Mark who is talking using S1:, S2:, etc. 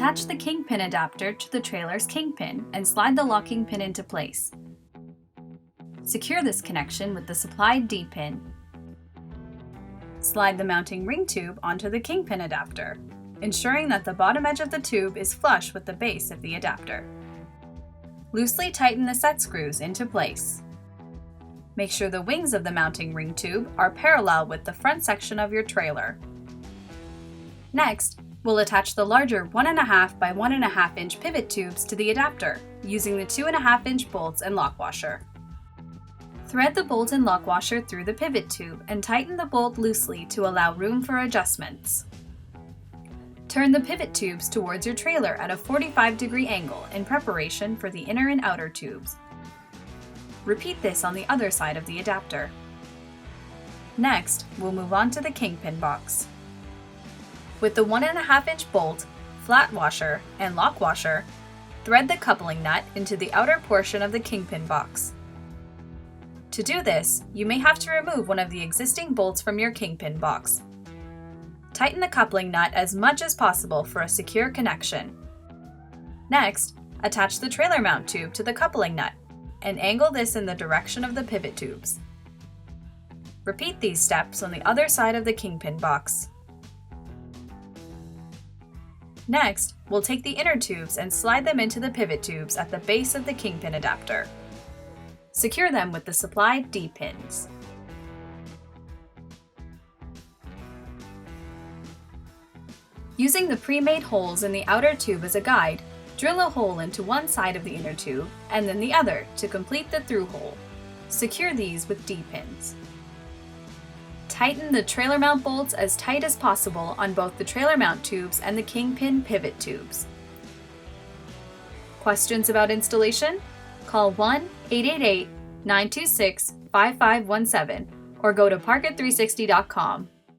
S1: Attach the Kingpin adapter to the trailer's Kingpin and slide the locking pin into place. Secure this connection with the supplied D-pin. Slide the mounting ring tube onto the Kingpin adapter, ensuring that the bottom edge of the tube is flush with the base of the adapter. Loosely tighten the set screws into place. Make sure the wings of the mounting ring tube are parallel with the front section of your trailer. Next, we'll attach the larger 1.5 by 1.5 inch pivot tubes to the adapter using the 2.5 inch bolts and lock washer. Thread the bolt and lock washer through the pivot tube and tighten the bolt loosely to allow room for adjustments. Turn the pivot tubes towards your trailer at a 45-degree angle in preparation for the inner and outer tubes. Repeat this on the other side of the adapter. Next, we'll move on to the Kingpin box. With the 1.5 inch bolt, flat washer, and lock washer, thread the coupling nut into the outer portion of the Kingpin box. To do this, you may have to remove one of the existing bolts from your Kingpin box. Tighten the coupling nut as much as possible for a secure connection. Next, attach the trailer mount tube to the coupling nut and angle this in the direction of the pivot tubes. Repeat these steps on the other side of the Kingpin box. Next, we'll take the inner tubes and slide them into the pivot tubes at the base of the Kingpin adapter. Secure them with the supplied D-pins. Using the pre-made holes in the outer tube as a guide, drill a hole into one side of the inner tube and then the other to complete the through hole. Secure these with D-pins. Tighten the trailer mount bolts as tight as possible on both the trailer mount tubes and the Kingpin pivot tubes. Questions about installation? Call 1-888-926-5517 or go to Parkit360.com.